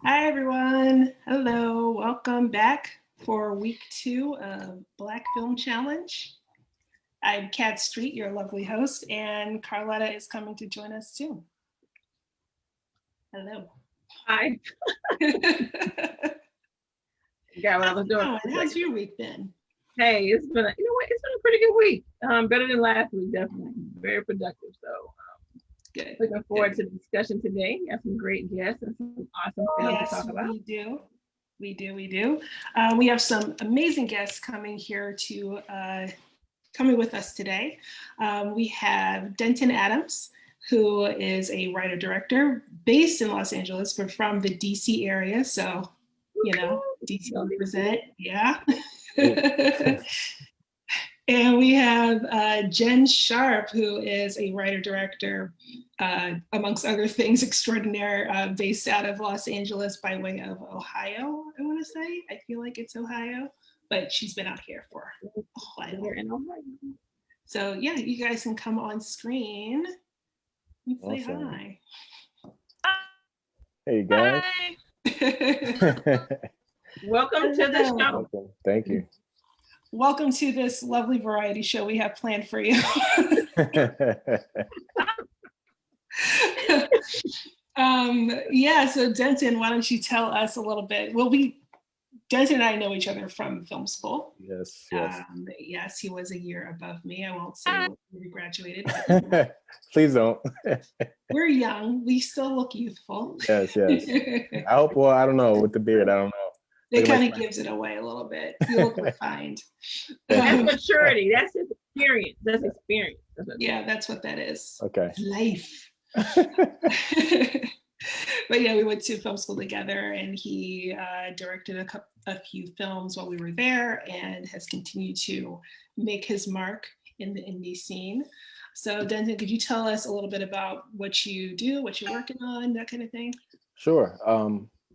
Hi, everyone. Hello. Welcome back for week 2 of Black Film Challenge. I'm Kat Street, your lovely host, and Carletta is coming to join us too. Hello. Hi. Got what I was doing. How's your week been? Hey, it's been it's been a pretty good week. Better than last week, definitely. Very productive. So Good. Looking forward to the discussion today. Got some great guests and some awesome films to talk about. We do. We have some amazing guests coming here to coming with us today. We have Denton Adams, who is a writer-director based in Los Angeles, but from the DC area. So, DC represent, yeah. And we have Jen Sharp, who is a writer-director, amongst other things extraordinaire, based out of Los Angeles by way of Ohio, I want to say. I feel like it's Ohio, but she's been out here for a while. We're in Ohio. So yeah, you guys can come on screen and say hi. Hey guys. Welcome to the show. Welcome. Thank you. Welcome to this lovely variety show we have planned for you. So Denton, why don't you tell us a little bit? Denton and I know each other from film school. Yes. Yes, he was a year above me. I won't say when we graduated. Please don't. We're young. We still look youthful. Yes. I hope, well, I don't know, with the beard, I don't know. It kind of gives it away a little bit. You look refined. That's maturity. That's experience. That's experience. That's what that is. Okay. Life. But yeah, we went to film school together, and he directed a few films while we were there, and has continued to make his mark in the indie scene. So Denton, could you tell us a little bit about what you do, what you're working on, that kind of thing? Sure.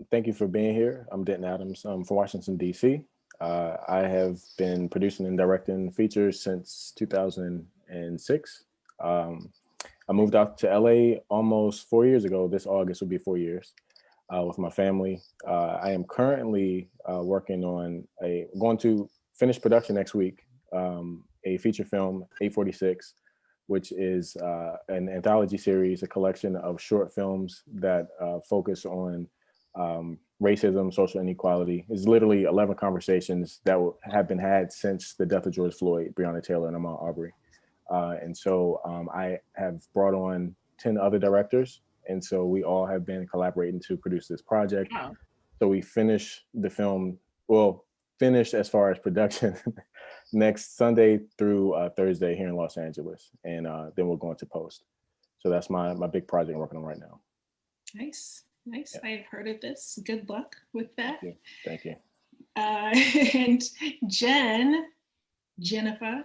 Thank you for being here. I'm Denton Adams. I'm from Washington, D.C. I have been producing and directing features since 2006. I moved out to LA almost 4 years ago. This August will be 4 years with my family. I am currently going to finish production next week, a feature film, 846, which is an anthology series, a collection of short films that focus on racism, social inequality. It's literally 11 conversations that have been had since the death of George Floyd, Breonna Taylor, and Ahmaud Arbery. And so I have brought on 10 other directors. And so we all have been collaborating to produce this project. Wow. So we finish the film, finished as far as production next Sunday through Thursday here in Los Angeles. And then we'll go into post. So that's my big project I'm working on right now. Nice. Yeah. I've heard of this. Good luck with that. Thank you. And Jennifer,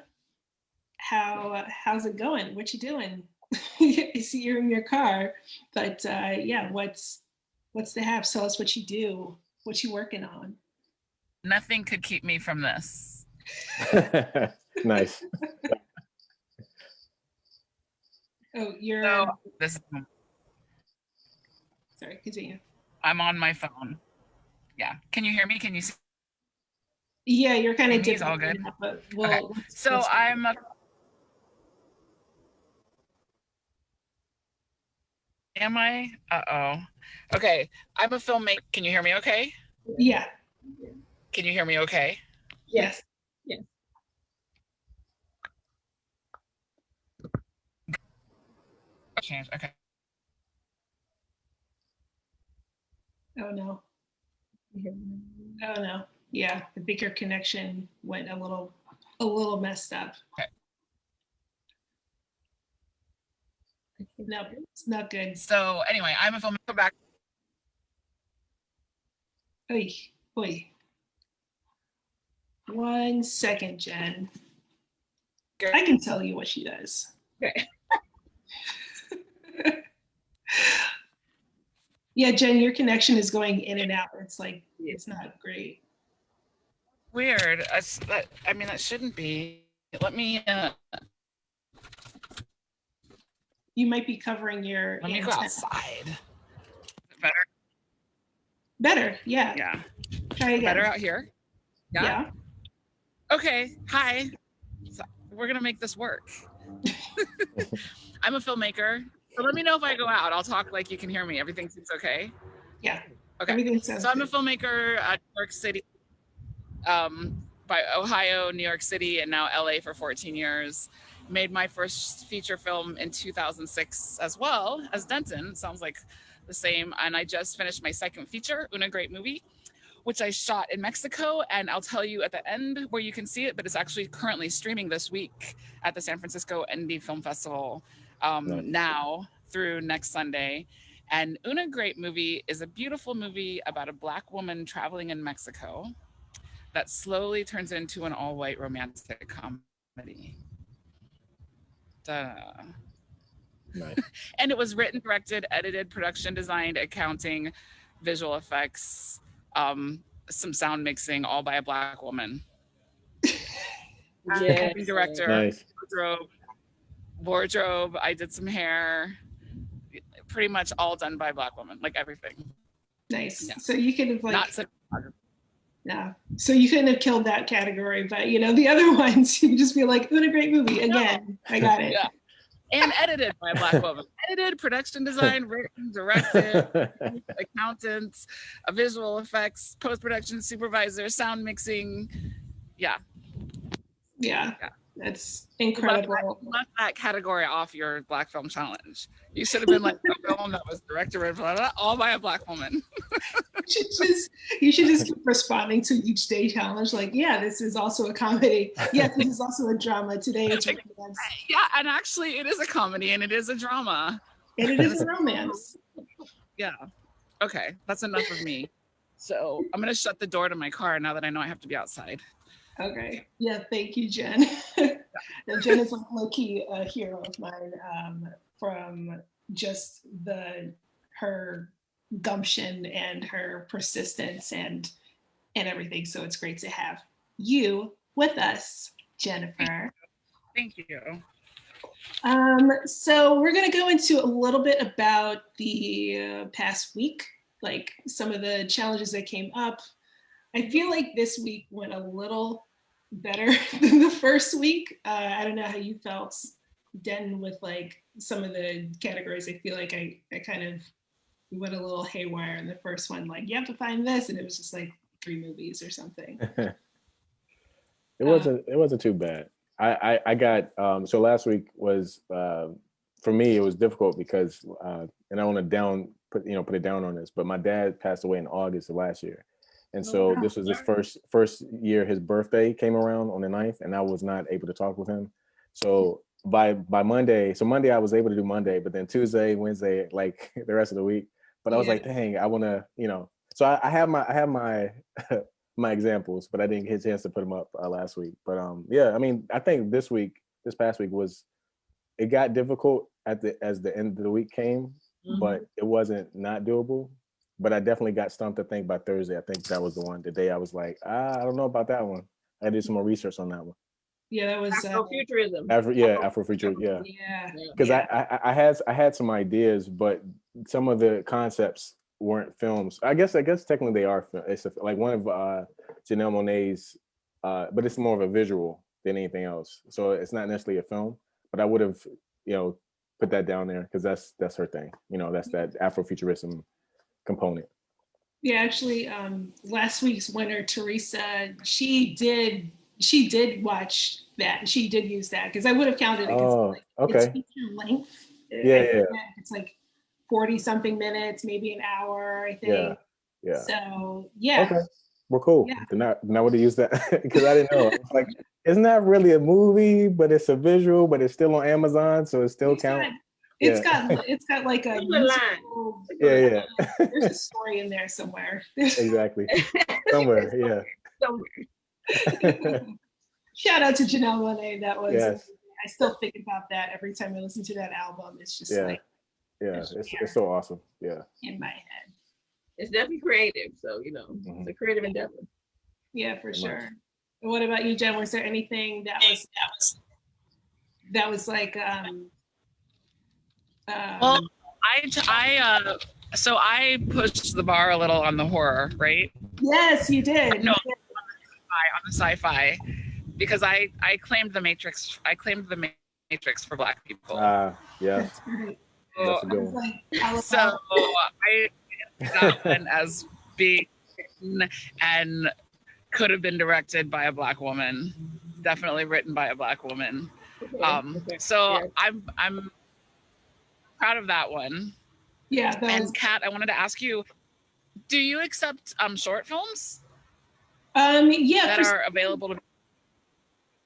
how's it going? What you doing? I see you're in your car, but what's the haps? Tell us what you do. What you working on? Nothing could keep me from this. Nice. Oh, you're. Sorry, continue. I'm on my phone. Yeah. Can you hear me? Can you see? Yeah, you're kind of different. All good. But okay. So I'm a. Am I? Uh-oh. Okay. I'm a filmmaker. Can you hear me okay? Yeah. Can you hear me okay? Yes. Change. Okay. Oh no. Yeah, I think your connection went a little messed up. Okay. No, it's not good. So anyway, I'm a filmmaker back. Oy. 1 second, Jen. Okay. I can tell you what she does. Okay. Yeah, Jen, your connection is going in and out. It's like, it's not great. Weird. That shouldn't be. Let me. You might be covering your. Let me go outside. Better. Better. Yeah. Yeah. Try again. Better out here. Yeah. Yeah. Okay. Hi. So we're gonna make this work. I'm a filmmaker. So let me know if I go out. I'll talk like you can hear me. Everything seems okay. Yeah. Okay. Everything sounds So I'm a good. filmmaker at New York City, by Ohio, New York City, and now LA for 14 years. Made my first feature film in 2006 as well as Denton. Sounds like the same. And I just finished my second feature, Una Great Movie, which I shot in Mexico. And I'll tell you at the end where you can see it, but it's actually currently streaming this week at the San Francisco Indie Film Festival now through next Sunday. And Una Great Movie is a beautiful movie about a Black woman traveling in Mexico that slowly turns into an all-white romantic comedy. Duh. Nice. And it was written, directed, edited, production designed, accounting, visual effects, some sound mixing, all by a Black woman. Yeah. Director, Nice. wardrobe. I did some hair. Pretty much all done by a Black woman, like everything. Nice. Yeah. So you could have like Not cinematography. yeah. So you couldn't have killed that category, but you know, the other ones, you could just be like, "What a great movie." Again, I got it. Yeah. And edited by a Black woman. Edited, production design, written, directed, accountants, visual effects, post-production supervisor, sound mixing. Yeah. Yeah. That's incredible. Left that category off your Black Film Challenge. You should have been like a film that was directed by blah, blah, all by a Black woman. You should just keep responding to each day challenge. Like, yeah, this is also a comedy. Yes, this is also a drama. Today it's romance. Yeah, and actually it is a comedy and it is a drama. And it is a romance. Yeah. Okay, that's enough of me. So I'm gonna shut the door to my car now that I know I have to be outside. Okay. Yeah, thank you, Jen. And Jen is like low-key a hero of mine from just her gumption and her persistence and everything. So it's great to have you with us, Jennifer. Thank you. So we're going to go into a little bit about the past week, like some of the challenges that came up. I feel like this week went a little better than the first week. I don't know how you felt, Denton, with like some of the categories. I feel like I kind of went a little haywire in the first one. Like, you have to find this, and it was just like 3 movies or something. It wasn't too bad. I got so last week was for me it was difficult because and I want to put it down on this, but my dad passed away in August of last year. And so this was his first year. His birthday came around on the 9th, and I was not able to talk with him. So by Monday, I was able to do Monday, but then Tuesday, Wednesday, like the rest of the week. But I was like, dang, I want to, So I have my my examples, but I didn't get a chance to put them up last week. But yeah, I mean, I think this past week it got difficult as the end of the week came, but it wasn't not doable. But I definitely got stumped, I think, by Thursday. I think that was the day I was like, I don't know about that one. I did some more research on that one. Yeah, that was Afrofuturism. Afrofuturism, yeah. Because I had some ideas, but some of the concepts weren't films. I guess technically they are. It's like one of Janelle Monáe's, but it's more of a visual than anything else. So it's not necessarily a film. But I would have, put that down there because that's her thing. That's that Afrofuturism component. Yeah, actually, last week's winner, Teresa, she did watch that. She did use that because I would have counted it. It's feature length. Yeah. It's like 40 something minutes, maybe an hour, I think. Yeah. So yeah. Okay. Well, cool. Yeah. Then I would have used that because I didn't know. It's like it's not really a movie, but it's a visual, but it's still on Amazon, so it still counts. It's got like a line. Yeah. There's a story in there somewhere. Exactly. Somewhere, yeah. Shout out to Janelle Monáe. That was. Yes. I still think about that every time I listen to that album. It's just like. Yeah, it's so awesome. Yeah. In my head. It's definitely creative, so it's a creative endeavor. Yeah, for sure. And what about you, Jen? Was there anything that was like? Well, I So I pushed the bar a little on the horror, right? Yes, you did. No, on the sci-fi, because I claimed the Matrix. I claimed the Matrix for Black people. Yeah, That's great. that's a good I was one. like, I was So I that one as being and could have been directed by a Black woman, definitely written by a Black woman. So Yeah. I'm proud of that one. yeah, that was And Kat, I wanted to ask you, do you accept short films yeah that for are available to?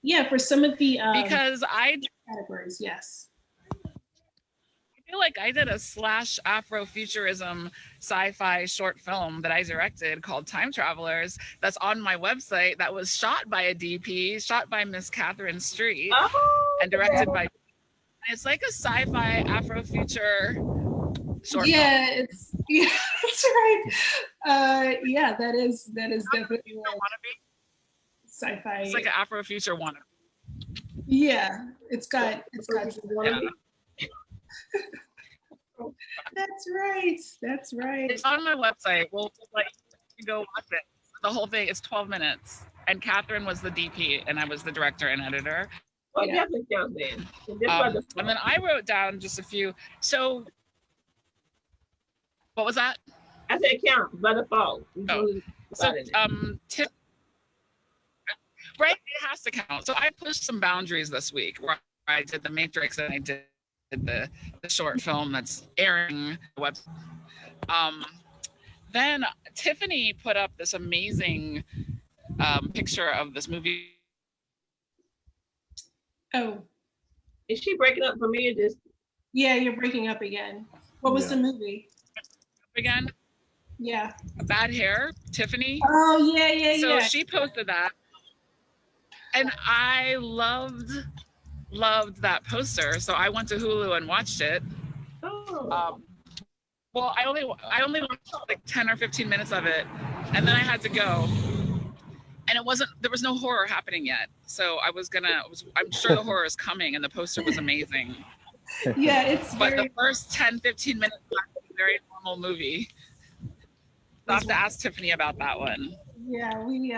yeah for some of the Because I categories, yes. feel like I did a slash Afrofuturism sci-fi short film that I directed called Time Travelers. That's on my website. That was shot by a DP, shot by Miss Catherine Street, and directed by. It's like a sci-fi Afrofuture short film. It's yeah, that's right. Yeah, that is definitely like sci-fi. It's like an Afrofuture one. Yeah, it's got Yeah. That's right. That's right. It's on my website. We'll just like go watch it. The whole thing is 12 minutes. And Catherine was the DP and I was the director and editor. Well, Yeah. definitely counts then. And then I wrote down just a few. So what was that? I said count by default. Oh. So right, it has to count. So I pushed some boundaries this week where I did the Matrix and I did the short film that's airing the website. Then Tiffany put up this amazing picture of this movie. Oh, Is she breaking up for me or just? yeah, you're breaking up again. What was the movie? Again, Yeah. Bad Hair, Tiffany. Oh, yeah. So she posted that. And I loved that poster. So I went to Hulu and watched it. Oh. Well, I only watched like 10 or 15 minutes of it, and then I had to go. And there was no horror happening yet. So I'm sure the horror is coming, and the poster was amazing. Yeah, it's But the first 10, 15 minutes was a very normal movie. I'll have to ask Tiffany about that one. Yeah, we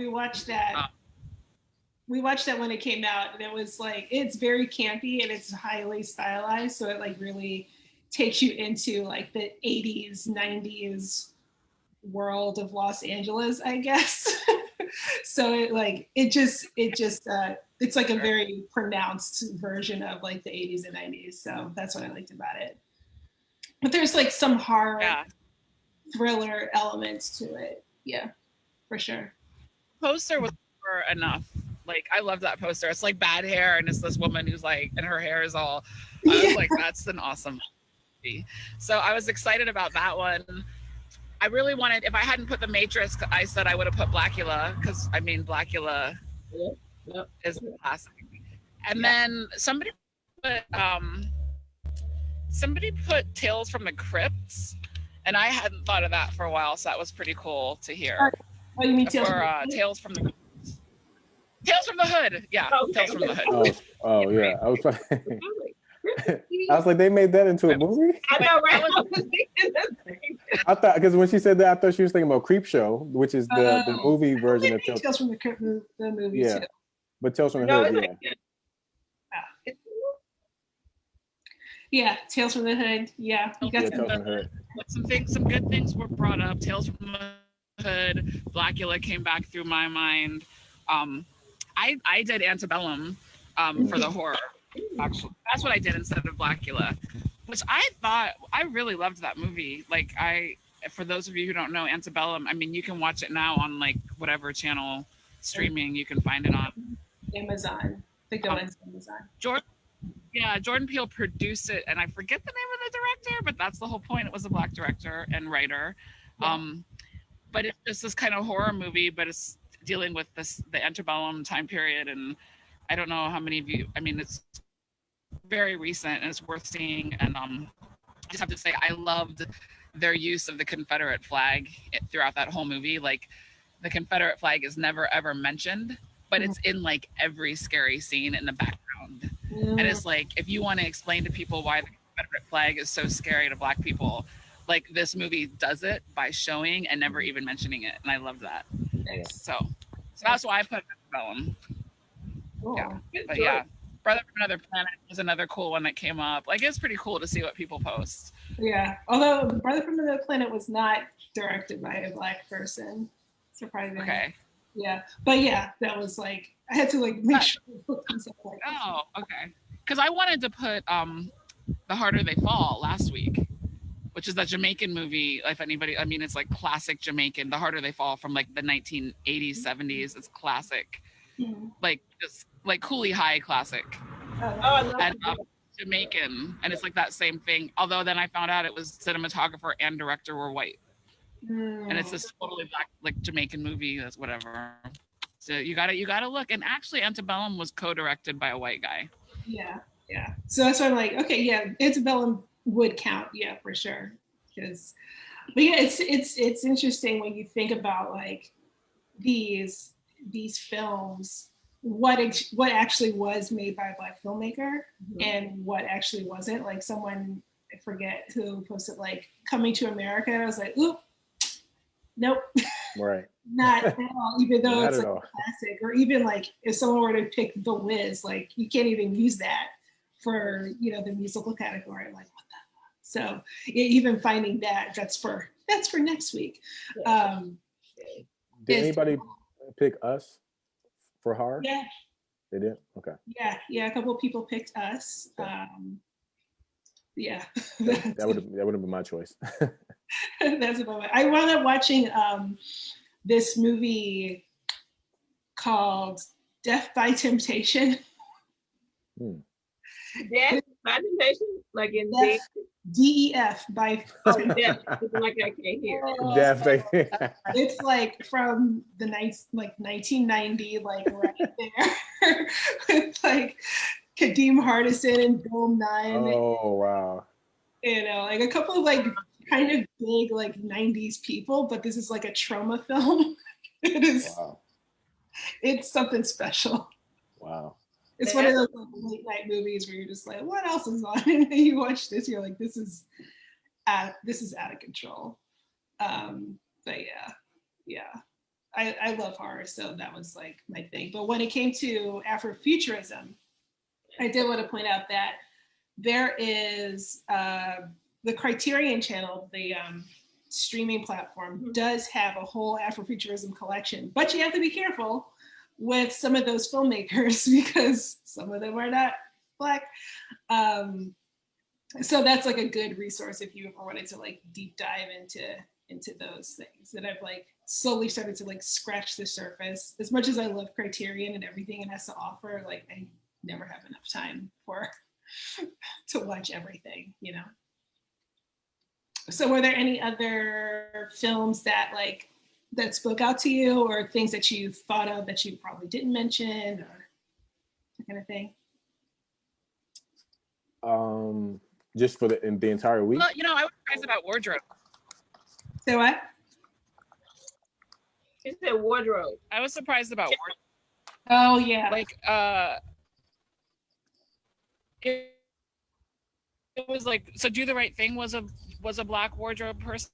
watched that. We watched that when it came out, and it was like, it's very campy and it's highly stylized. So it like really takes you into like the 80s, 90s world of Los Angeles, I guess. So it's like a very pronounced version of like the 80s and 90s. So that's what I liked about it. But there's like some horror, thriller elements to it. Yeah, for sure. Poster was enough. Like, I love that poster. It's like Bad Hair, and it's this woman who's like, and her hair is all, I was like, that's an awesome movie. So I was excited about that one. I really wanted, if I hadn't put The Matrix, I said I would have put Blackula, because I mean, Blackula is a classic. And then somebody put Tales from the Crypts, and I hadn't thought of that for a while, so that was pretty cool to hear. Oh, you mean Tales from the Tales from the Hood. Yeah, Tales from the Hood. Oh yeah. I was like, they made that into a movie? I know, right? I thought, because when she said that, I thought she was thinking about Creepshow, which is the movie version of Tales from the Crypt, the movie too. But Tales from the Hood, Yeah, Tales from the Hood. Yeah, you got Tales from the Hood. Some good things were brought up. Tales from the Hood, Blackula came back through my mind. I did Antebellum for the horror. Actually, that's what I did instead of Blackula, which I really loved that movie. Like, for those of you who don't know Antebellum, I mean, you can watch it now on like whatever channel streaming you can find it on. Amazon. I think it was Amazon. Jordan Peele produced it, and I forget the name of the director, but that's the whole point. It was a Black director and writer. But it's just this kind of horror movie, but it's dealing with the antebellum time period, and I don't know how many of you, I mean, it's very recent and it's worth seeing. And I just have to say, I loved their use of the Confederate flag throughout that whole movie. Like, the Confederate flag is never ever mentioned, but it's in like every scary scene in the background. And it's like, if you want to explain to people why the Confederate flag is so scary to Black people, like this movie does it by showing and never even mentioning it, and I loved that. Yeah. So that's why I put Antebellum. Cool. Yeah, Good but choice. yeah, Brother from Another Planet was another cool one that came up. Like it's pretty cool to see what people post. Yeah. Although Brother from Another Planet was not directed by a Black person, surprisingly. Okay. Yeah. But yeah, that was like I had to like make sure I looked these up, like, Oh, okay. Because I wanted to put The Harder They Fall last week, which is the Jamaican movie. If anybody, I mean, it's like classic Jamaican. The Harder They Fall from like the 1980s, 70s. It's classic, mhm. like just like Coolie High classic. Oh, I love And it. Jamaican, and it's like that same thing. Although then I found out it was cinematographer and director were white, and it's this totally black like Jamaican movie. That's whatever. So you gotta look. And actually, Antebellum was co-directed by a white guy. Yeah, yeah. So that's why I'm like, okay, yeah, Antebellum would count, yeah, for sure. Because, but yeah, it's interesting when you think about like these films, what actually was made by a Black filmmaker and what actually wasn't. Like someone, I forget who posted like Coming to America. I was like, oop, nope. Right. Not at all, even though Not it's at like all. a classic. Or even like if someone were to pick The Wiz, like you can't even use that for the musical category. I'm like, what the fuck? So even finding that's for next week. Did is- anybody pick Us for horror? Yeah, They did? Okay. yeah. A couple of people picked Us. Yeah. Yeah, That would have been my choice. that's about it. I wound up watching this movie called Death by Temptation. Death by Temptation, like in Death, DEF by death. Like I can't hear. Definitely. It's like from the 1990, like right there, with like Kadeem Hardison and Bill Nye. Oh wow. Like a couple of like kind of big like 90s people, but this is like a trauma film. It is. Wow. It's something special. Wow. It's one of those like, late night movies where you're just like, what else is on? And then you watch this, you're like, this is out of control. But yeah. I love horror, so that was like my thing. But when it came to Afrofuturism, I did want to point out that there is the Criterion Channel, the streaming platform, does have a whole Afrofuturism collection, but you have to be careful with some of those filmmakers because some of them are not Black. So that's like a good resource if you ever wanted to like deep dive into those things that I've like slowly started to like scratch the surface. As much as I love Criterion and everything it has to offer, like I never have enough time to watch everything, So were there any other films that spoke out to you, or things that you thought of that you probably didn't mention, or that kind of thing? Just for the entire week? Well, I was surprised about wardrobe. Say what? She said wardrobe. I was surprised about wardrobe. Oh yeah. Like it was like, so Do the Right Thing was a Black wardrobe person.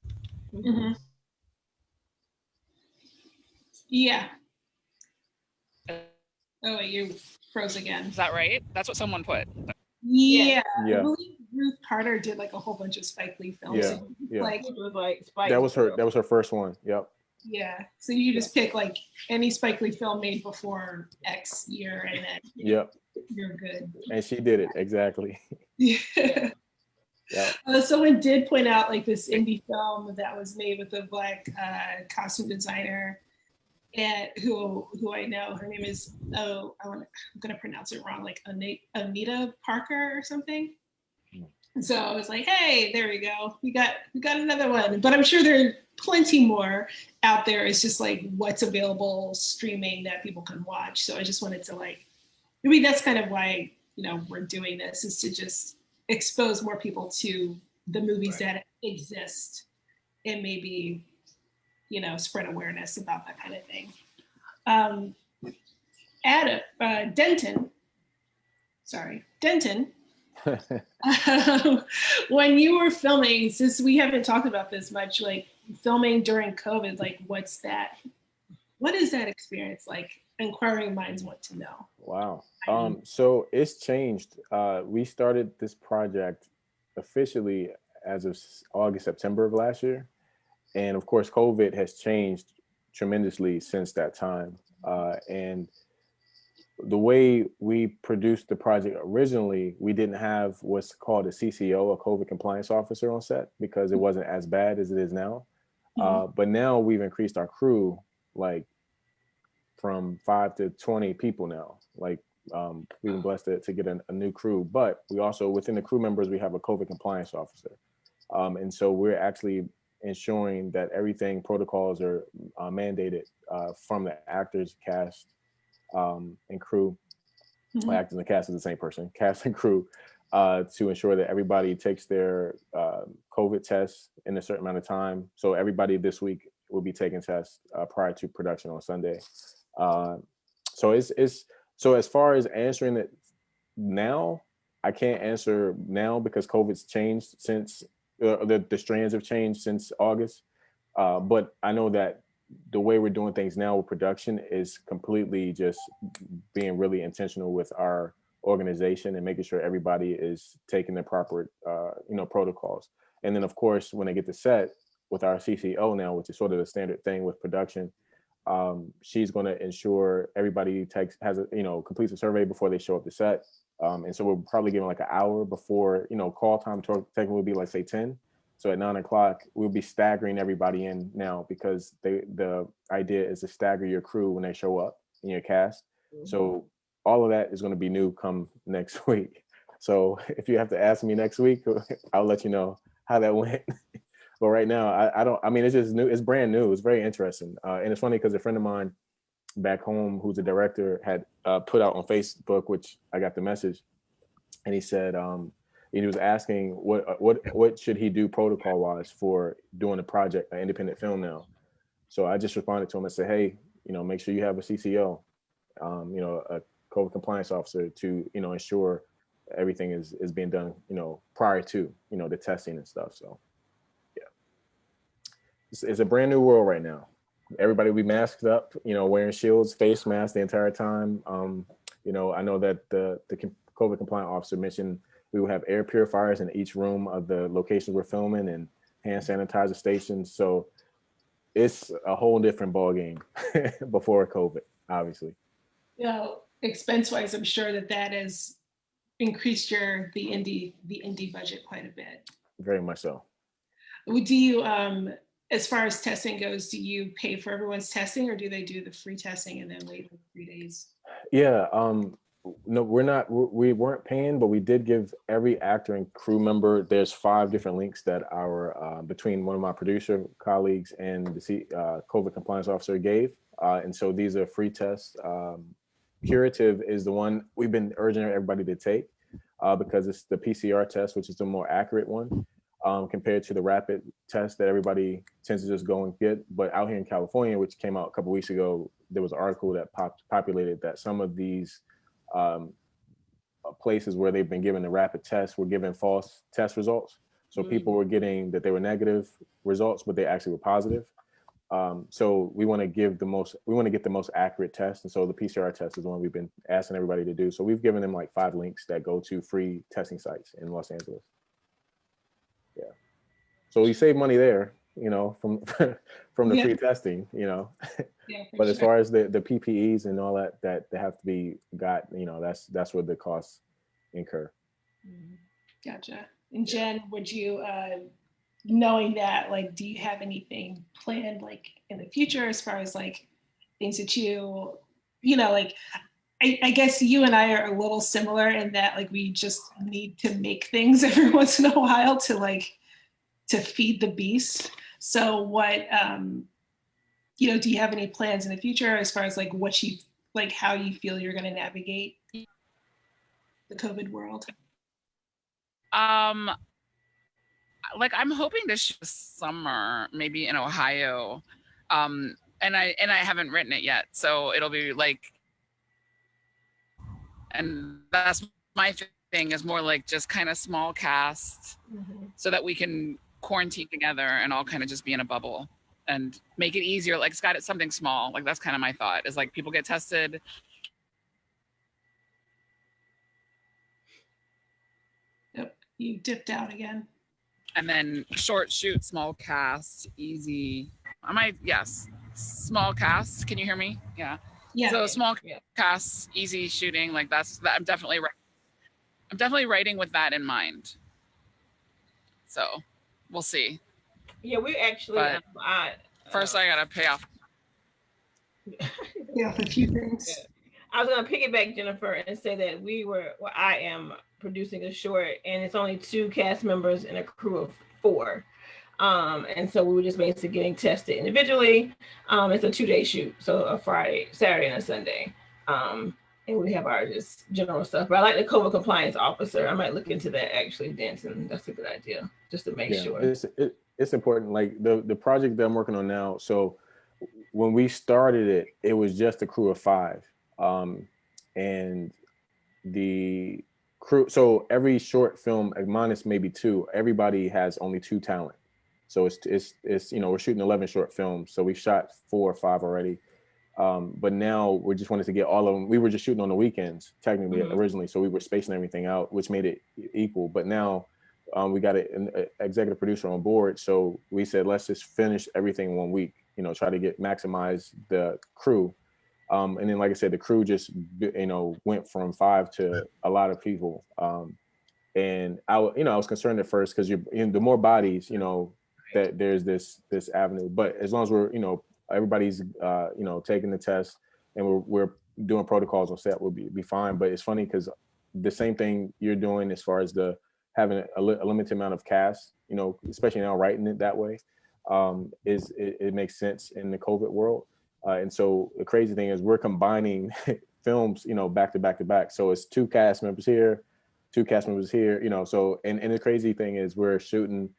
Mm-hmm. Yeah. Oh wait, you froze again. Is that right? That's what someone put. Yeah. Yeah. I believe Ruth Carter did like a whole bunch of Spike Lee films. Yeah, So yeah. like It was like Spike. That was her first one. Yep. yeah. So you just pick like any Spike Lee film made before X year and then Yep. you're good. And she did it exactly. Yeah. Yeah. Someone did point out like this indie film that was made with a Black costume designer, and who I know. Her name is I'm gonna pronounce it wrong, like Anita Parker or something. And so I was like, hey, there we go. We got another one. But I'm sure there are plenty more out there. It's just like what's available streaming that people can watch. So I just wanted to maybe that's kind of why we're doing this, is to just expose more people to the movies that exist and maybe spread awareness about that kind of thing. Denton When you were filming, since we haven't talked about this much, like filming during COVID, like what is that experience like? Inquiring minds want to know. Wow. So it's changed. We started this project officially as of August, September of last year. And of course, COVID has changed tremendously since that time. And the way we produced the project originally, we didn't have what's called a CCO, a COVID compliance officer on set, because it wasn't as bad as it is now. But now we've increased our crew like from 5 to 20 people now. Like we've been blessed to get a new crew, but we also, within the crew members, we have a COVID compliance officer. And so we're actually ensuring that everything protocols are mandated from the actors, cast, and crew. Actors and cast is the same person, cast and crew, to ensure that everybody takes their COVID tests in a certain amount of time. So everybody this week will be taking tests prior to production on Sunday. So so as far as answering it now, I can't answer now because COVID's changed since the strands have changed since August. But I know that the way we're doing things now with production is completely just being really intentional with our organization and making sure everybody is taking the proper, protocols. And then of course, when they get to set with our CCO now, which is sort of the standard thing with production, she's going to ensure everybody completes a survey before they show up to set. And so we're probably giving like an hour before, call time technically would be like say 10. So at 9 o'clock, we'll be staggering everybody in now because the idea is to stagger your crew when they show up in your cast. So all of that is going to be new come next week. So if you have to ask me next week, I'll let you know how that went. But right now, it's just new. It's brand new. It's very interesting. And it's funny because a friend of mine back home, who's a director, had put out on Facebook, which I got the message. And he said, he was asking what should he do protocol wise for doing a project, an independent film now. So I just responded to him and said, hey, make sure you have a CCO, a COVID compliance officer to, ensure everything is being done, prior to, the testing and stuff. So yeah, it's a brand new world right now. Everybody will be masked up, wearing shields, face masks the entire time. I know that the COVID compliant officer mentioned we will have air purifiers in each room of the locations we're filming and hand sanitizer stations. So it's a whole different ballgame before COVID, obviously. Expense-wise, I'm sure that has increased the indie budget quite a bit. Very much so. Do you, as far as testing goes, do you pay for everyone's testing, or do they do the free testing and then wait for 3 days? Yeah. No, we weren't paying, but we did give every actor and crew member, there's 5 different links that our, between one of my producer colleagues and the COVID compliance officer gave. And so these are free tests. Curative is the one we've been urging everybody to take because it's the PCR test, which is the more accurate one compared to the rapid test that everybody tends to just go and get. But out here in California, which came out a couple of weeks ago, there was an article that populated that some of these places where they've been given the rapid test were given false test results. So people were getting that they were negative results, but they actually were positive. So we want to get the most accurate test. And so the PCR test is the one we've been asking everybody to do. So we've given them like 5 links that go to free testing sites in Los Angeles. Yeah. So you save money there, from the free testing, Yeah, but as far as the PPEs and all that they have to be got, that's where the costs incur. Gotcha. And Jen, would you, knowing that, like, do you have anything planned like in the future as far as like things that like, I guess you and I are a little similar in that like we just need to make things every once in a while to feed the beast. So what, do you have any plans in the future as far as like how you feel you're going to navigate the COVID world? Like I'm hoping to shoot this summer, maybe in Ohio. And I haven't written it yet. So it'll be like, and that's my thing is more like just kind of small cast so that we can quarantine together and all kind of just be in a bubble and make it easier. Like it's got something small. Like that's kind of my thought is like people get tested. Yep, you dipped out again. And then short shoot, small cast, easy. Yes, small cast. Can you hear me? Yeah. Yeah. So small cast, easy shooting. Like I'm definitely writing with that in mind. So we'll see. Yeah, we actually. First, I gotta pay off. Yeah, a few things. Yeah. I was gonna piggyback Jennifer and say that I am producing a short, and it's only 2 cast members and a crew of 4. And so we were just basically getting tested individually. It's a 2-day shoot, so a Friday, Saturday, and a Sunday. And we have our just general stuff. But I like the COVID compliance officer. I might look into that actually, Denton. That's a good idea, just to make sure. It's important. Like the project that I'm working on now. So when we started it was just a crew of 5, and the crew. So every short film, minus maybe 2, everybody has only 2 talent. So it's we're shooting 11 short films. So we shot 4 or 5 already. But now we just wanted to get all of them. We were just shooting on the weekends, technically, originally. So we were spacing everything out, which made it equal. But now we got an executive producer on board. So we said, let's just finish everything in 1 week, try to maximize the crew. And then, like I said, the crew just, went from 5 to a lot of people. And I was concerned at first because the more bodies, that there's this avenue. But as long as we're, everybody's taking the test and we're doing protocols on set, we'll be fine. But it's funny because the same thing you're doing as far as having a limited amount of cast, especially now writing it that way, it makes sense in the COVID world. And so the crazy thing is we're combining films, back to back to back. So it's 2 cast members here, 2 cast members here, so, and the crazy thing is we're shooting,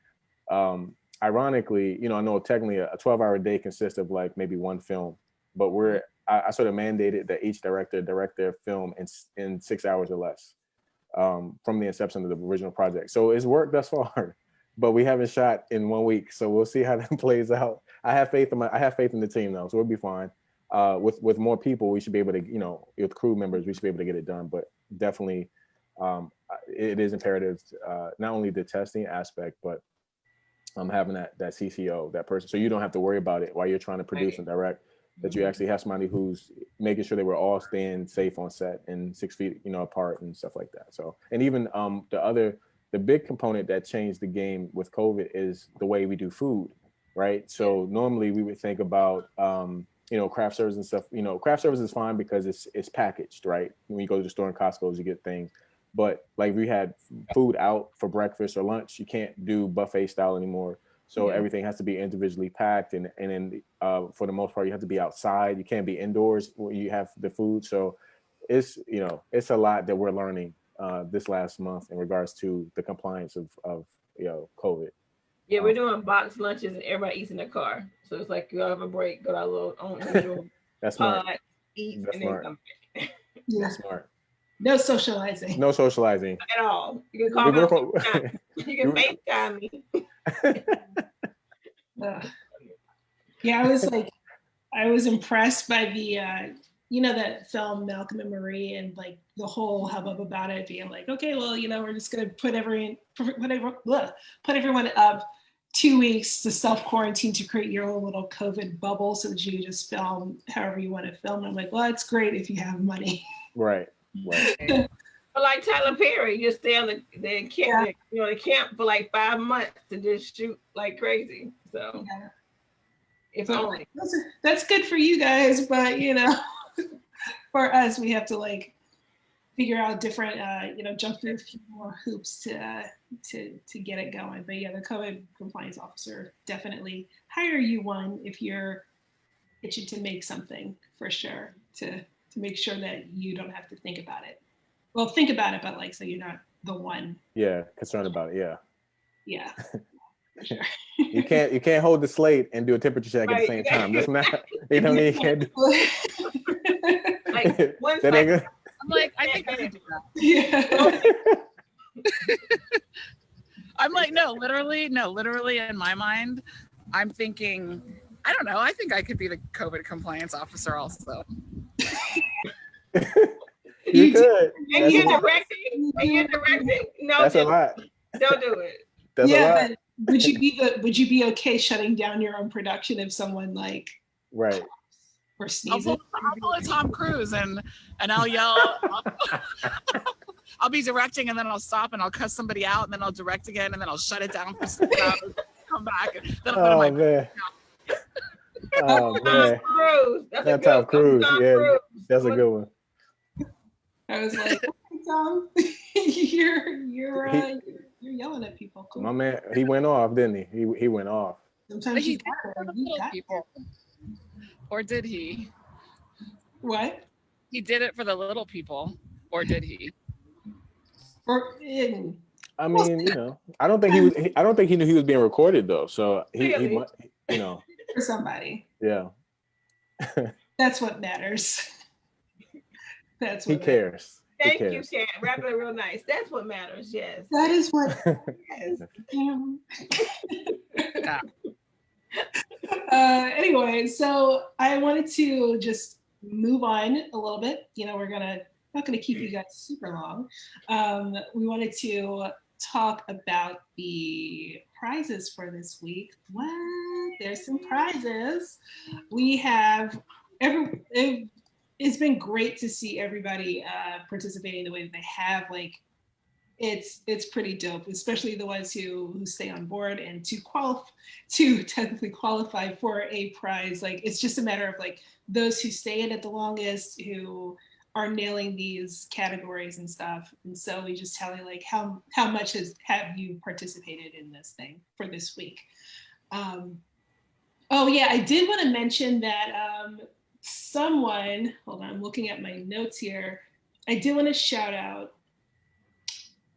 ironically, I know technically a 12-hour day consists of like maybe 1 film, but I sort of mandated that each director direct their film in 6 hours or less, from the inception of the original project. So it's worked thus far, but we haven't shot in 1 week. So we'll see how that plays out. I have faith in the team though, so we'll be fine. With more people, we should be able to, with crew members, we should be able to get it done. But definitely, it is imperative, not only the testing aspect, but having that CCO, that person, so you don't have to worry about it while you're trying to produce and direct. That you actually have somebody who's making sure that we're all staying safe on set and 6 feet, apart and stuff like that. So, and even the big component that changed the game with COVID is the way we do food, right? So normally we would think about, craft service and stuff. Craft service is fine because it's packaged, right? When you go to the store in Costco's, you get things. But like we had food out for breakfast or lunch, you can't do buffet style anymore. So everything has to be individually packed, and then for the most part, you have to be outside. You can't be indoors when you have the food. So it's a lot that we're learning this last month in regards to the compliance of COVID. Yeah, we're doing box lunches and everybody eats in their car. So it's like you have a break, go to our little own individual That's smart. Eat, That's and smart. then come back. That's smart. No socializing. No socializing at all. You can call me. You can FaceTime me. Yeah, I was impressed by the that film Malcolm and Marie, and like the whole hubbub about it being like, okay, well, we're just gonna put everyone up 2 weeks to self-quarantine to create your own little COVID bubble so that you just film however you want to film. And I'm like, well, it's great if you have money. Right. But like Tyler Perry, just stay on the camp, the camp for like 5 months to just shoot like crazy. So if only that's good for you guys, but for us, we have to like figure out different, jump through a few more hoops to get it going. But yeah, the COVID compliance officer, definitely hire you one if you're itching to make something, for sure, to make sure that you don't have to think about it. Well, think about it, but like, so you're not the one. Yeah, concerned about it. Yeah. Yeah. For sure. You can't hold the slate and do a temperature check at the same time. That's not, you can't do. Like I'm like, I think I could do that. Yeah. I'm like, no, literally in my mind, I'm thinking, I don't know. I think I could be the COVID compliance officer also. You could. And you're directing. No, That's a lot. Don't do it. That's a lot. But would you be okay shutting down your own production if someone like right or sneezes? I'll pull a Tom Cruise and I'll yell. I'll be directing and then I'll stop and I'll cuss somebody out and then I'll direct again and then I'll shut it down for 6 hours, come back. And then I'll oh man. Oh man. That's Tom Cruise. Yeah, that's a good one. I was like, okay, Tom, you're yelling at people. Cool. My man, he went off, didn't he? He went off. Sometimes he people. Or did he? What? He did it for the little people, or did he? I mean, you know, I don't think he was. I don't think he knew he was being recorded though. So he you know, for somebody. Yeah. That's what matters. That's what he cares. Thank you, Kat. Wrap it real nice. That's what matters. Yes. That is what. Yes. Anyway, so I wanted to just move on a little bit. You know, we're not gonna keep you guys super long. We wanted to talk about the prizes for this week. What? There's some prizes. We have it's been great to see everybody participating the way that they have. Like, it's pretty dope, especially the ones who stay on board and to technically qualify for a prize. Like, it's just a matter of like those who stay in it the longest, who are nailing these categories and stuff. And so we just tell you like how much have you participated in this thing for this week. Oh yeah, I did want to mention that someone, hold on, I'm looking at my notes here. I did want to shout out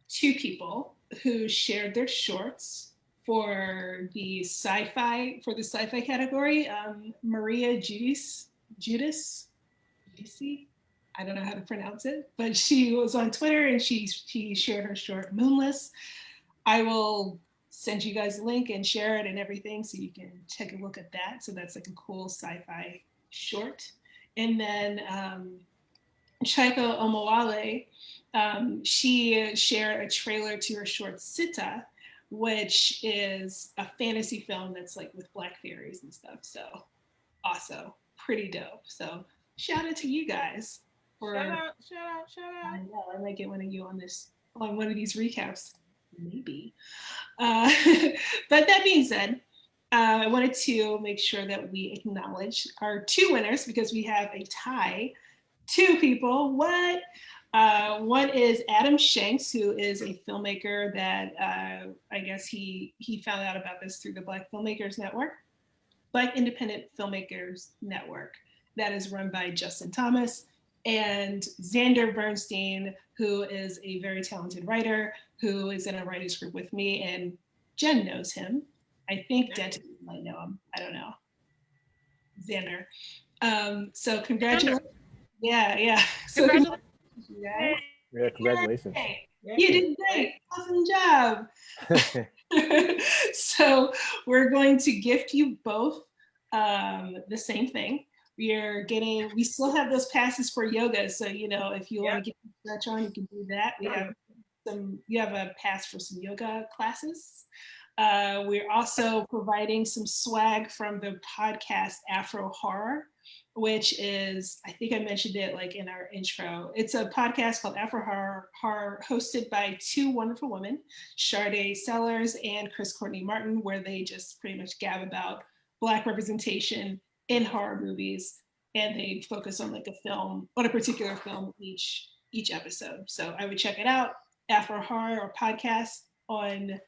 2 people who shared their shorts for the sci-fi category. Maria Judice, I don't know how to pronounce it, but she was on Twitter and she shared her short Moonless. I will send you guys a link and share it and everything so you can take a look at that. So that's like a cool sci-fi short. And then Chaika Omowale, she shared a trailer to her short Sita, which is a fantasy film that's like with black fairies and stuff. So also pretty dope. So shout out to you guys. Shout out. I know, I might get one of you on one of these recaps, maybe. But that being said, I wanted to make sure that we acknowledge our 2 winners because we have a tie. 2 people. What? One is Adam Shanks, who is a filmmaker that I guess he found out about this through the Black Independent Filmmakers Network that is run by Justin Thomas, and Xander Bernstein, who is a very talented writer who is in a writers group with me, and Jen knows him. I think Denton might know him. I don't know. Xander. So congratulations. Yeah. So congratulations. Yeah, congratulations. You did great. Awesome job. So we're going to gift you both the same thing. We still have those passes for yoga. So, you know, if you want to get your stretch on, you can do that. You have a pass for some yoga classes. We're also providing some swag from the podcast Afro Horror, which is, I think I mentioned it like in our intro. It's a podcast called Afro Horror hosted by 2 wonderful women, Sade Sellers and Chris Courtney Martin, where they just pretty much gab about Black representation in horror movies, and they focus on like a particular film each episode. So I would check it out, Afro Horror or podcast on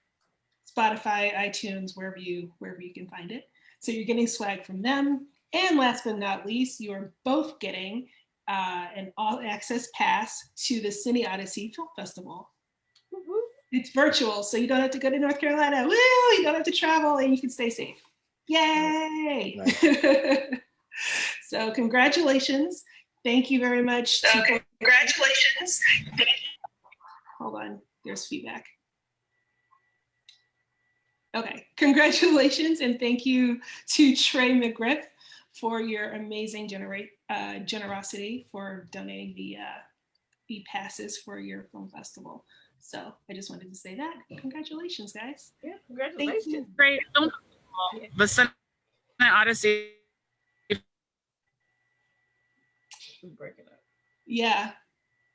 Spotify, iTunes, wherever you can find it. So you're getting swag from them. And last but not least, you are both getting an all-access pass to the Cine Odyssey Film Festival. Mm-hmm. It's virtual, so you don't have to go to North Carolina. Woo! You don't have to travel, and you can stay safe. Yay! Nice. So congratulations. Thank you very much. Okay, congratulations. Hold on, there's feedback. Okay, congratulations and thank you to Trey McGriff for your amazing generosity for donating the passes for your film festival. So I just wanted to say that. Congratulations, guys. Yeah, congratulations. Great. The Cinema Odyssey. Breaking up. Yeah,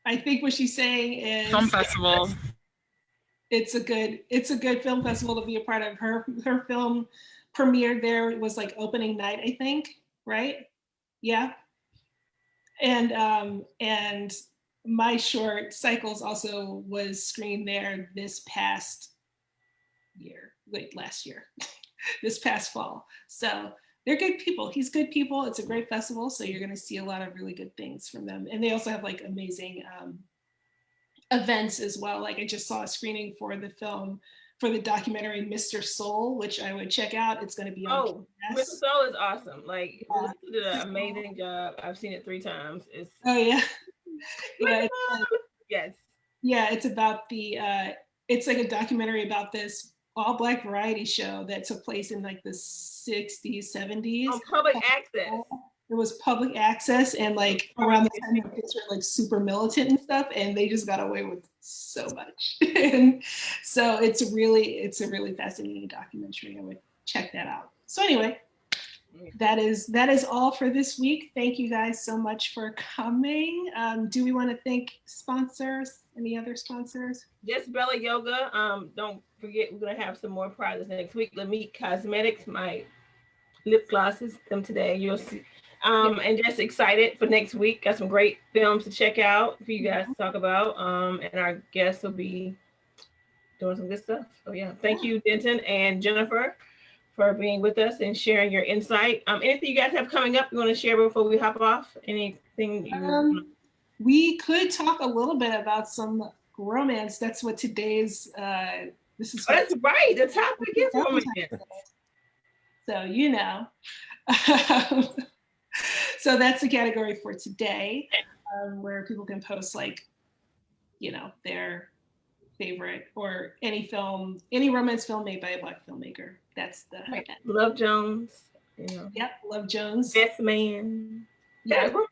I think what she's saying is Film festival. it's a good film festival to be a part of. Her film premiered there. It was like opening night, I think, right? Yeah. And my short Cycles also was screened there this past year, last year, this past fall. So they're good people. He's good people. It's a great festival. So you're going to see a lot of really good things from them. And they also have like amazing events as well. Like I just saw a screening for the film, for the documentary Mr. Soul, which I would check out. It's going to be on PBS. Mr. Soul is awesome. Like Melissa did an amazing job. I've seen it 3 times. It's oh yeah. Yeah, yes. Yeah, it's about it's like a documentary about this all Black variety show that took place in like the 60s, 70s. On public access. It was public access, and like around the time the kids were like super militant and stuff, and they just got away with so much. And so it's a really fascinating documentary. I would check that out. So anyway, that is all for this week. Thank you guys so much for coming. Do we want to thank sponsors? Any other sponsors? Just Bella Yoga. Don't forget, we're gonna have some more prizes next week. Lamique Cosmetics, my lip glosses, them today. You'll see. And just excited for next week. Got some great films to check out for you guys to talk about. And our guests will be doing some good stuff. So yeah, thank you, Denton and Jennifer, for being with us and sharing your insight. Anything you guys have coming up you want to share before we hop off? Anything we could talk a little bit about some romance. That's what today's this is. That's right. The topic is romance. So you know. So that's the category for today, where people can post like, you know, their favorite or any romance film made by a Black filmmaker. That's the Love Jones. Yep, Love Jones. Best Man. Yeah, romance.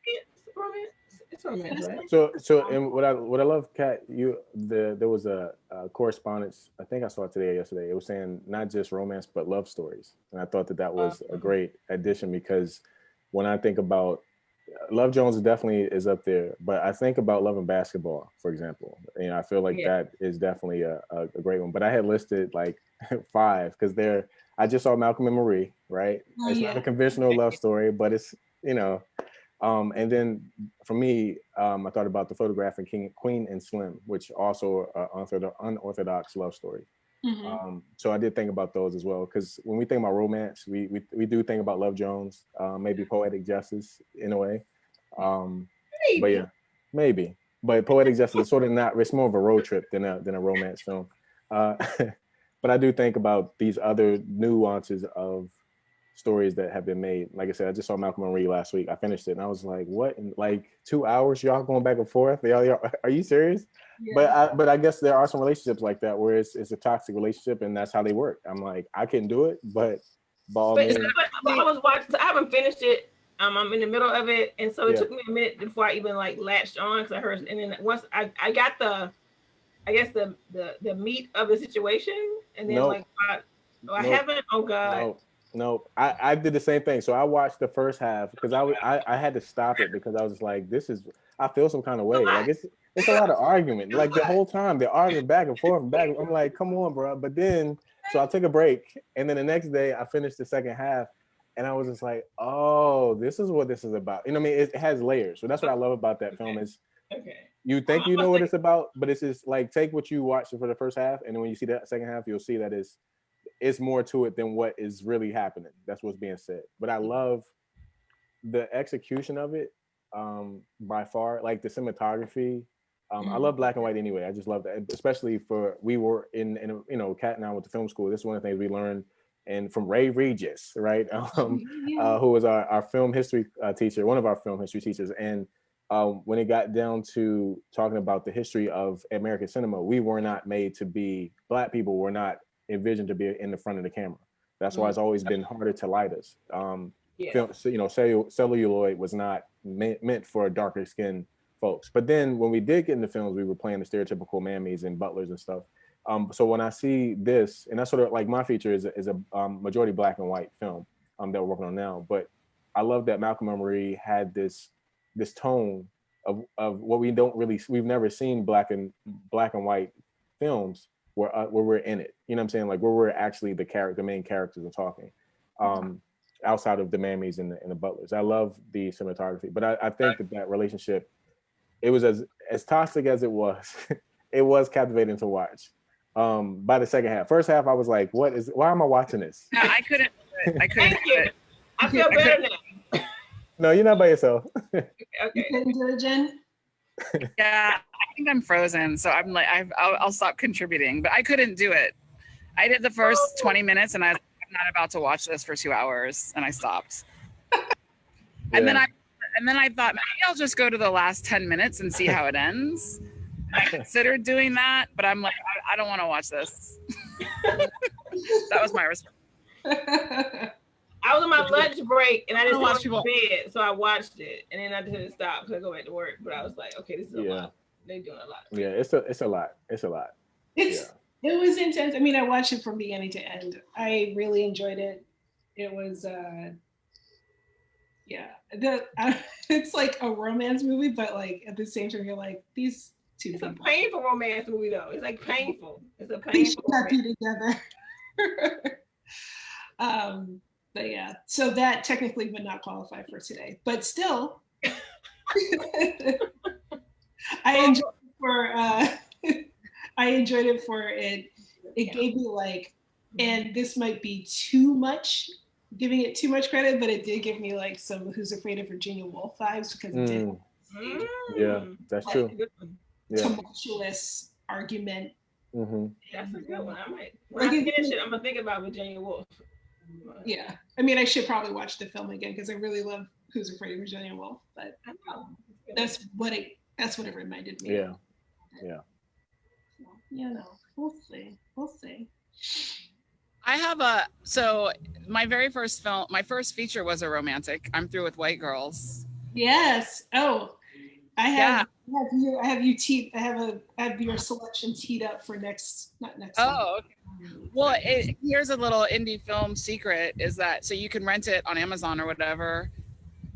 It's romance, right? So and what I love, Kat, there was a correspondence, I think I saw it today or yesterday. It was saying not just romance but love stories, and I thought that was a great addition, because when I think about Love Jones definitely is up there, but I think about Love and Basketball, for example. And I feel like that is definitely a great one. But I had listed like 5 because I just saw Malcolm and Marie, right? It's not a conventional love story, but it's, you know, and then for me, I thought about The Photograph and Queen and Slim, which also unorthodox love story. Mm-hmm. So I did think about those as well, because when we think about romance, we do think about Love Jones, maybe Poetic Justice in a way. Maybe. But yeah, maybe. But Poetic Justice is sort of not, it's more of a road trip than a romance film. But I do think about these other nuances of stories that have been made. Like I said, I just saw Malcolm and Marie last week. I finished it and I was like, what? In like 2 hours, y'all going back and forth? Are you serious? Yeah. But I guess there are some relationships like that where it's a toxic relationship and that's how they work. I'm like, I couldn't do it, but I was watching, I haven't finished it. I'm in the middle of it, and so it took me a minute before I even like latched on, because I heard, and then once I got the meat of the situation, and then I haven't. Oh God. No, I did the same thing. So I watched the first half because I had to stop it because I was like, I feel some kind of way. Like it's a lot of argument. Like the whole time they're arguing back and forth and back. I'm like, come on, bro. But then, so I took a break, and then the next day I finished the second half, and I was just like, oh, this is what this is about. You know what I mean? It has layers. So that's what I love about that film is you think you know what it's about, but it's just like, take what you watched for the first half, and then when you see that second half, you'll see that it's more to it than what is really happening. That's what's being said. But I love the execution of it by far, like the cinematography. I love black and white anyway. I just love that, especially we were in you know, Kat and I went to film school. This is one of the things we learned, and from Ray Regis, right? Who was our film history teacher, one of our film history teachers. And when it got down to talking about the history of American cinema, we were not made to be, Black people were not envisioned to be in the front of the camera. That's why it's always been harder to light us. Yeah. Celluloid was not meant for darker skinned folks. But then when we did get into films, we were playing the stereotypical mammies and butlers and stuff. So when I see this, and that's sort of like my feature is a majority Black and white film that we're working on now. But I love that Malcolm and Marie had this tone of what we've never seen black and white films where we're in it. You know what I'm saying? Like where we're actually the main characters are talking. Outside of the mammies and the butlers. I love the cinematography, but I think that relationship, it was as toxic as it was, it was captivating to watch. By the second half. First half, I was like, why am I watching this? No, I couldn't do it. I couldn't Thank do you. it. I feel better now. No, you're not by yourself. You Okay. couldn't do it, Jen? Yeah, I think I'm frozen, so I'm like, I'll stop contributing. But I couldn't do it. I did the first 20 minutes, and I'm not about to watch this for 2 hours, and I stopped. And then I thought maybe I'll just go to the last 10 minutes and see how it ends. I considered doing that, but I'm like, I don't want to watch this. That was my response. I was on my lunch break and I just watch went to people. bed, so I watched it and then I just had to stop because I go back to work. But I was like, okay, this is a lot. They're doing a lot. Yeah, it's a lot. It's a lot. It was intense. I mean, I watched it from beginning to end. I really enjoyed it. It was it's like a romance movie, but like at the same time, you're like, these two It's people. a painful romance movie though. It's like painful. It's a They should painful not be romance. together. But yeah, so that technically would not qualify for today, but still, I enjoyed it for it. It gave me like, and this might be too much, giving it too much credit, but it did give me like some Who's Afraid of Virginia Woolf vibes because it did. Yeah, that's true. Yeah. Tumultuous argument. That's a good one. When I finish it, I'm gonna think about Virginia Woolf. Yeah, I mean, I should probably watch the film again because I really love Who's Afraid of Virginia Woolf, but that's what it reminded me. Yeah, of. You know, we'll see. I have so my very first film, my first feature was a romantic. I'm Through with White Girls. Yes. Oh, I have your selection teed up for not next. Oh, okay. Well, here's a little indie film secret is that so you can rent it on Amazon or whatever,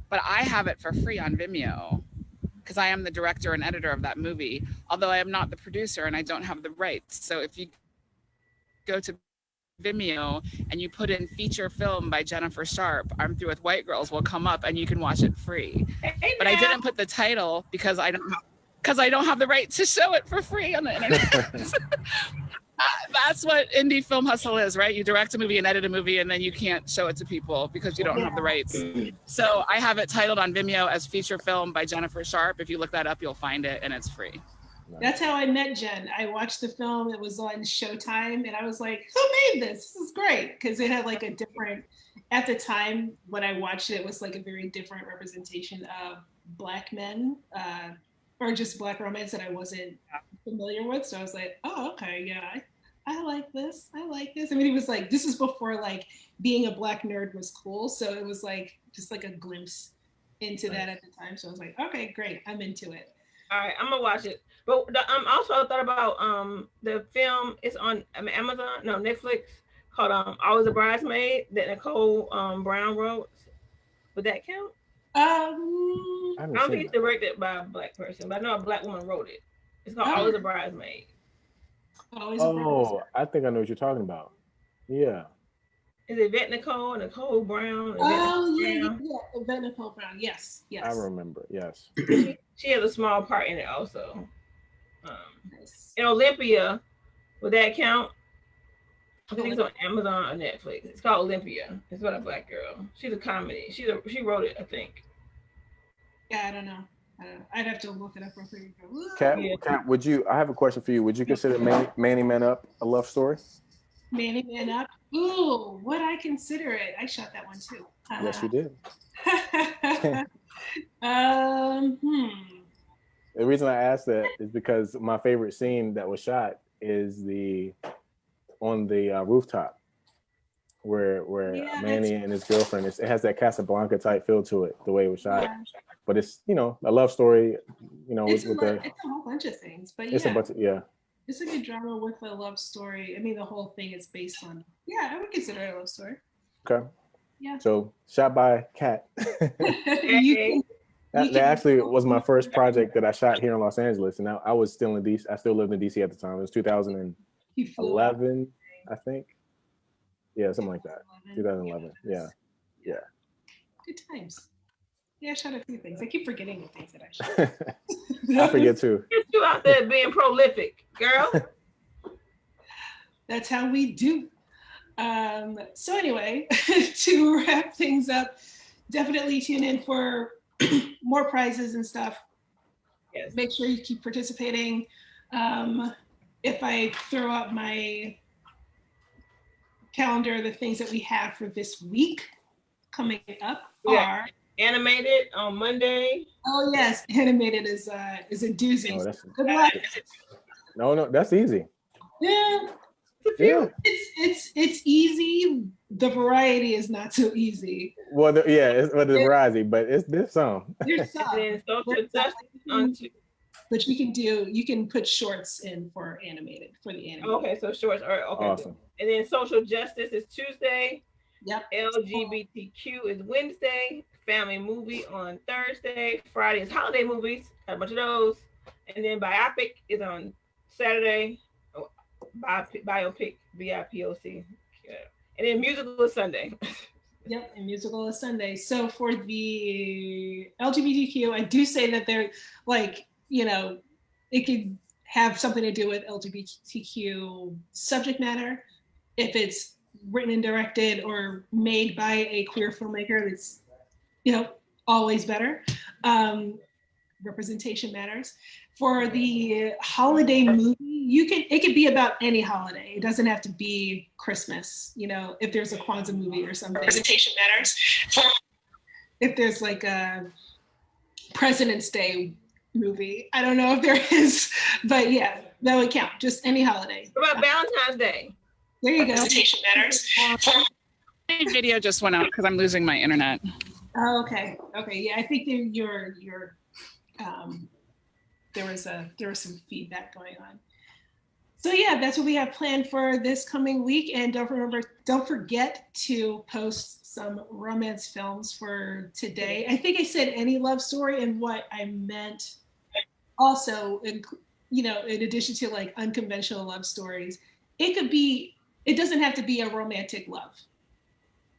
but I have it for free on Vimeo because I am the director and editor of that movie, although I am not the producer and I don't have the rights. So if you go to Vimeo and you put in feature film by Jennifer Sharp, I'm Through with White Girls will come up and you can watch it free. But I didn't put the title because I don't have the right to show it for free on the internet. That's what indie film hustle is, right? You direct a movie and edit a movie and then you can't show it to people because you don't have the rights. So I have it titled on Vimeo as feature film by Jennifer Sharp. If you look that up, you'll find it and it's free. That's how I met Jen. I watched the film. It was on Showtime and I was like, who made this? This is great. Because it had like a different, at the time when I watched it, it was like a very different representation of Black men or just Black romance that I wasn't familiar with. So I was like, oh, okay, yeah, I like this. I mean, it was like, this is before like being a Black nerd was cool. So it was like, just like a glimpse into that at the time. So I was like, okay, great. I'm into it. All right, I'm gonna watch it. But also I thought about the film. It's on Netflix called Always a Bridesmaid that Nicole Brown wrote. Would that count? I don't think it's directed by a Black person, but I know a Black woman wrote it. It's called Always a Bridesmaid. I think I know what you're talking about. Yeah. Is it Yvette Nicole Brown? Yeah, Yvette Nicole Brown. Yes. I remember. Yes. She has a small part in it also. In Olympia, would that count? I think it's on Amazon or Netflix. It's called Olympia. It's about a Black girl. She's a comedy. She wrote it, I think. Yeah, I don't know. I'd have to look it up real quick. Kat, would you? I have a question for you. Would you consider Manny Man Up a love story? Manny Man Up. Ooh, would I consider it? I shot that one too. Yes, you did. The reason I asked that is because my favorite scene that was shot is on the rooftop where Yeah, Manny and his girlfriend. It has that Casablanca type feel to it, the way it was shot. yeah. But it's a love story. It's with it's a whole bunch of things, but it's a yeah, bunch of it's a good drama with a love story. I mean, the whole thing is based on. Yeah, I would consider it a love story. Okay. Yeah. So shot by Kat. You That actually was my first project that I shot here in Los Angeles, and I was still in DC. I still lived in DC at the time. It was You flew out. 2011, I think. Yeah, something like that. 2011. Yeah. Good times. Yeah, I shot a few things. I keep forgetting the things that I shot. I forget too. Get you out there being prolific, girl. That's how we do. So anyway, to wrap things up, definitely tune in for more prizes and stuff. Yes. Make sure you keep participating. If I throw up my calendar, the things that we have for this week coming up are animated on Monday. Oh yes, animated is a doozy. Oh, that's, Good luck. no, that's easy. Yeah. Yeah. It's easy. The variety is not so easy. Well, the variety, but there's some. There's some. And social justice but you can put shorts in for animated for the animated. Okay, so shorts are okay. Awesome. And then social justice is Tuesday. Yep. LGBTQ is Wednesday. Family movie on Thursday. Friday is holiday movies. Got a bunch of those. And then biopic is on Saturday. Biopic, BIPOC. And then musical is Sunday. Yep, and musical is Sunday. So for the LGBTQ, I do say that they're like, it could have something to do with LGBTQ subject matter. If it's written and directed or made by a queer filmmaker, that's, always better. Representation matters. For the holiday movie, it could be about any holiday. It doesn't have to be Christmas, if there's a Kwanzaa movie or something. Representation matters. If there's like a President's Day movie, I don't know if there is, but yeah, that would count. Just any holiday. What about Valentine's Day? There you go. Representation matters. My video just went out because I'm losing my internet. Oh, okay. Yeah, I think there was some feedback going on. So yeah, that's what we have planned for this coming week. And don't forget to post some romance films for today. I think I said any love story, and what I meant also, in addition to like unconventional love stories, it doesn't have to be a romantic love.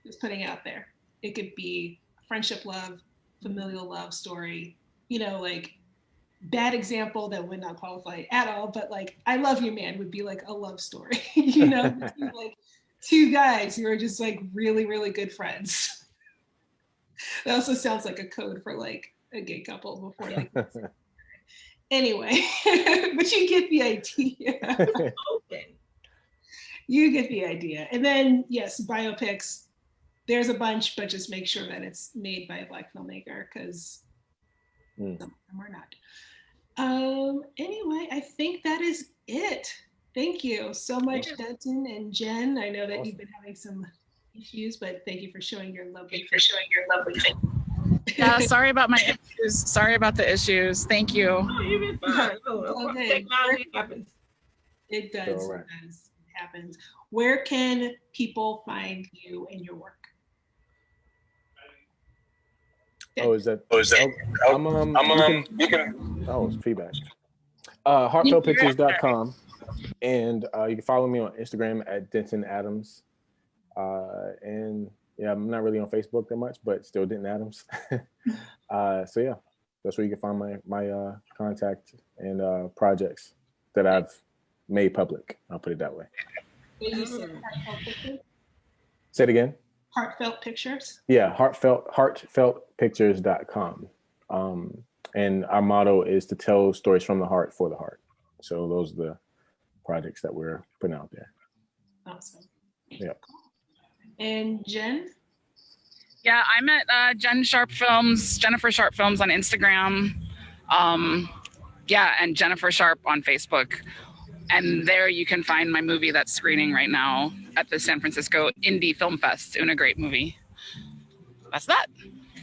Just putting it out there. It could be friendship love, familial love story, like bad example that would not qualify at all, but like I Love You Man would be like a love story, like two guys who are just like really, really good friends. That also sounds like a code for like a gay couple before they anyway, but you get the idea. You get the idea. And then yes, biopics, there's a bunch, but just make sure that it's made by a Black filmmaker, because some of them are not. Anyway, I think that is it. Thank you so much, Denton and Jen. I know that you've been having some issues, but thank you for showing your lovely face. Yeah, sorry about my issues. Sorry about the issues. Thank you. Oh, you've been fine. Technology happens. It does. Right. It does. It happens. Where can people find you and your work? Oh, is that? You can. Oh, it's feedback. Heartfeltpictures.com, and you can follow me on Instagram at Denton Adams. And yeah, I'm not really on Facebook that much, but still Denton Adams. So yeah, that's where you can find my contact and projects that I've made public. I'll put it that way. Say it again. Heartfelt Pictures? Yeah, heartfeltpictures.com. And our motto is to tell stories from the heart for the heart. So those are the projects that we're putting out there. Awesome. Yeah. And Jen? Yeah, I'm at Jennifer Sharp Films on Instagram. Yeah, and Jennifer Sharp on Facebook. And there you can find my movie that's screening right now at the San Francisco Indie Film Fest. Doing a great movie. That's that.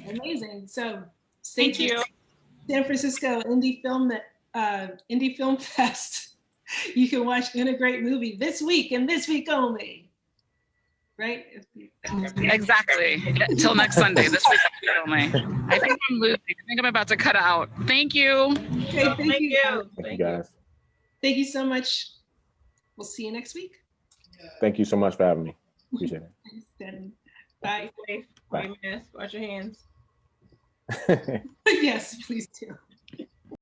Amazing. So stay Thank tuned. you. San Francisco Indie Film Fest. You can watch In a Great Movie this week and this week only. Right? Exactly. Yeah, till next Sunday. This week only. I think I'm losing. I think I'm about to cut out. Thank you. Okay, thank you. Thank you, guys. Thank you so much. We'll see you next week. Thank you so much for having me. Appreciate Then, bye. Safe. Bye. Wear your mask. Wash your hands. it. Yes, please do.